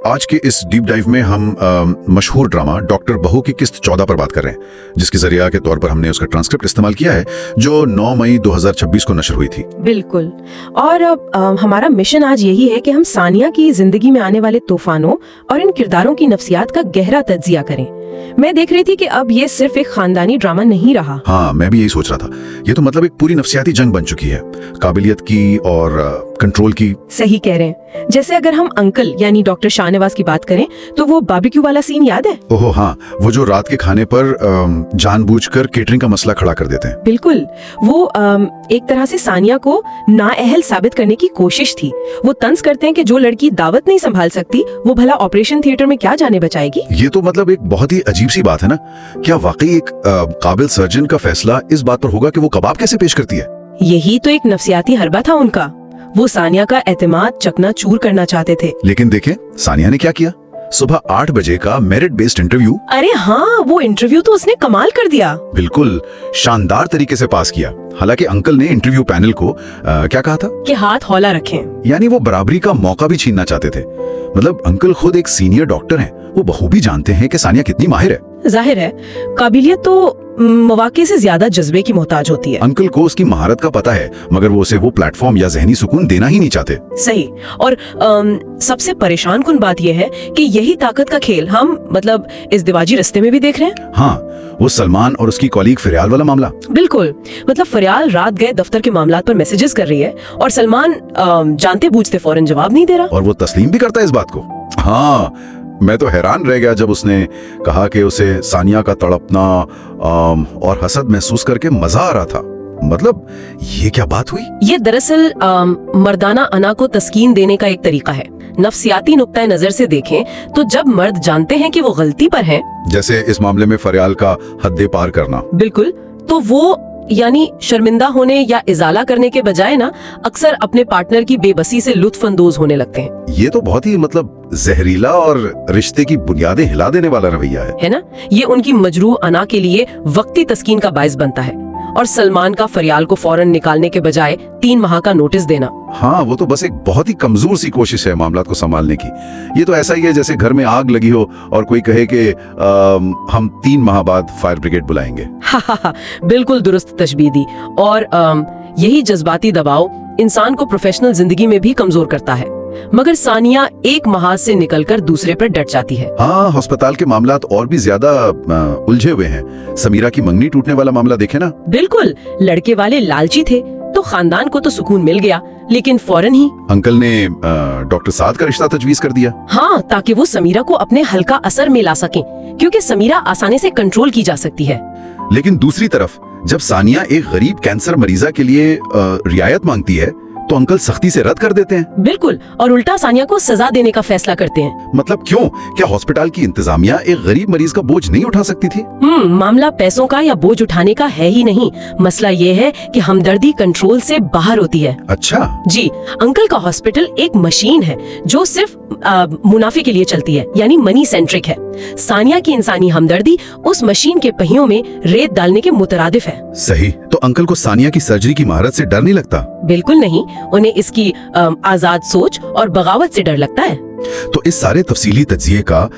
आज के इस डीप डाइव में हम मशहूर ड्रामा डॉक्टर बहू की किस्त 14 पर बात कर रहे हैं, जिसकी जरिया के तौर पर हमने उसका ट्रांसक्रिप्ट इस्तेमाल किया है, जो 9 मई 2026 को नशर हुई थी। बिल्कुल। और अब हमारा मिशन आज यही है कि हम सानिया की जिंदगी में आने वाले तूफानों और इन किरदारों की नफ्सियात का गहरा तज्जिया करें। मैं देख रही थी कि अब ये सिर्फ एक खानदानी ड्रामा नहीं रहा। हाँ, मैं भी यही सोच रहा था। ये तो मतलब एक पूरी नफ्सियाती जंग बन चुकी है, काबिलियत की और कंट्रोल की। सही कह रहे हैं। जैसे अगर हम अंकल यानी डॉक्टर शाहनवाज की बात करें तो वो बारबेक्यू वाला सीन याद है? ओहो हाँ, वो जो रात के खाने पर जानबूझकर केटरिंग का मसला खड़ा कर देते हैं। बिल्कुल। वो एक तरह से सानिया को नाअहल साबित करने की कोशिश थी। वो तंज करते हैं कि जो लड़की दावत नहीं संभाल सकती वो भला ऑपरेशन थिएटर में क्या जाने बचाएगी। ये तो मतलब एक बहुत ही अजीब सी बात है ना। क्या वाकई एक काबिल सर्जन का फैसला इस बात पर होगा कि वो कबाब कैसे पेश करती है? यही तो एक नफ्सियाती हरबा था उनका। वो सानिया का एतमाद चकनाचूर करना चाहते थे। लेकिन देखें सानिया ने क्या किया। सुबह 8 बजे का मेरिट बेस्ड इंटरव्यू। अरे हाँ, वो इंटरव्यू तो उसने कमाल कर दिया। बिल्कुल शानदार तरीके से पास किया। हालांकि अंकल ने इंटरव्यू पैनल को क्या कहा था कि हाथ हौला रखें। यानी वो बराबरी का मौका भी छीनना चाहते थे। मतलब अंकल खुद एक सीनियर डॉक्टर हैं, वो बखूबी जानते हैं कि सानिया कितनी माहिर है। जाहिर है काबिलियत तो मौके से ज्यादा जज्बे की मोहताज होती है। अंकल को उसकी महारत का पता है, मगर वो उसे वो प्लेटफॉर्म या जहनी सुकून देना ही नहीं चाहते। सही। और सबसे परेशान कुन बात यह है कि यही ताकत का खेल हम मतलब इस दिवाजी रिश्ते में भी देख रहे हैं। हाँ, वो सलमान और उसकी कॉलीग फरियाल वाला मामला। बिल्कुल। मतलब फरियाल रात गए दफ्तर के मामलात पर मैसेजेस कर रही है और सलमान जानते बूझते फौरन जवाब नहीं दे रहा। और वो तस्लीम भी करता है इस बात को। हाँ, मैं तो हैरान रह गया जब उसने कहा कि उसे सानिया का तड़पना और हसद महसूस करके मजा आ रहा था। मतलब ये क्या बात हुई? ये दरअसल मर्दाना अना को तस्कीन देने का एक तरीका है। नफ्सियाती नुक्ता नजर से देखें तो जब मर्द जानते हैं कि वो गलती पर हैं, जैसे इस मामले में फरियाल का हद्दे पार करना, बिल्कुल, तो वो यानी शर्मिंदा होने या इजाला करने के बजाय ना अक्सर अपने पार्टनर की बेबसी से लुत्फ अंदोज होने लगते हैं। ये तो बहुत ही मतलब जहरीला और रिश्ते की बुनियादें हिला देने वाला रवैया है ना? ये उनकी मजरूह अना के लिए वक्ती तस्कीन का बायस बनता है। और सलमान का फरियाल को फौरन निकालने के बजाय 3 माह का नोटिस देना। हाँ, वो तो बस एक बहुत ही कमजोर सी कोशिश है मामलात को संभालने की। ये तो ऐसा ही है जैसे घर में आग लगी हो और कोई कहे कि हम 3 माह बाद फायर ब्रिगेड बुलाएंगे। बिल्कुल दुरुस्त तशबीह दी। और यही जज्बाती दबाव इंसान को प्रोफेशनल जिंदगी में भी कमजोर करता है। मगर सानिया एक महाज से निकलकर दूसरे पर डट जाती है। हाँ, अस्पताल के मामलात और भी ज्यादा उलझे हुए हैं। समीरा की मंगनी टूटने वाला मामला देखे ना? बिल्कुल। लड़के वाले लालची थे तो खानदान को तो सुकून मिल गया, लेकिन फौरन ही अंकल ने डॉक्टर साद का रिश्ता तजवीज कर दिया। हाँ, ताकि वो समीरा को अपने हल्का असर में ला सकें, क्योंकि समीरा आसानी से कंट्रोल की जा सकती है। लेकिन दूसरी तरफ जब सानिया एक गरीब कैंसर मरीजा के लिए रियायत मांगती है तो अंकल सख्ती से रद्द कर देते हैं। बिल्कुल। और उल्टा सानिया को सजा देने का फैसला करते हैं। मतलब क्यों? क्या हॉस्पिटल की इंतजामिया एक गरीब मरीज का बोझ नहीं उठा सकती थी? मामला पैसों का या बोझ उठाने का है ही नहीं। मसला ये है कि हमदर्दी कंट्रोल से बाहर होती है। अच्छा जी। अंकल का हॉस्पिटल एक मशीन है जो सिर्फ मुनाफे के लिए चलती है, यानी मनी सेंट्रिक है। सानिया की इंसानी हमदर्दी उस मशीन के पहियों में रेत डालने के मुतरादिफ है। सही। तो अंकल को सानिया की सर्जरी की महारत से डर नहीं लगता? बिल्कुल नहीं। उन्हें इसकी आजाद सोच और बगावत से डर लगता है। तो इस सारे तफसीली तज्जिये का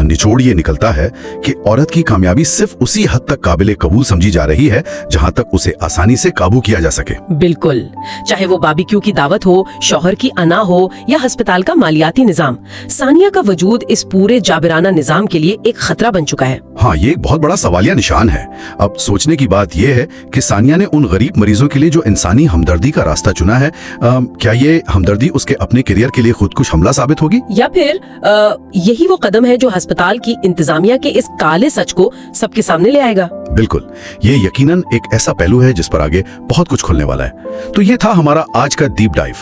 निचोड़ ये निकलता है कि औरत की कामयाबी सिर्फ उसी हद तक काबिले कबूल समझी जा रही है जहां तक उसे आसानी से काबू किया जा सके। बिल्कुल। चाहे वो बारबेक्यू की दावत हो, शौहर की अना हो या अस्पताल का मालियाती निजाम, सानिया का वजूद इस पूरे जाबिराना निजाम के लिए एक खतरा बन चुका है। हाँ, ये एक बहुत बड़ा सवालिया निशान है। अब सोचने की बात यह है कि सानिया ने उन गरीब मरीजों के लिए जो इंसानी हमदर्दी का रास्ता चुना है, क्या ये हमदर्दी उसके अपने करियर के लिए खुदकुश हमला साबित होगी, या फिर यही वो कदम है जो अस्पताल की इंतजामिया के इस काले सच को सबके सामने ले आएगा? बिल्कुल। ये यकीनन एक ऐसा पहलू है जिस पर आगे बहुत कुछ खुलने वाला है। तो ये था हमारा आज का डीप डाइव।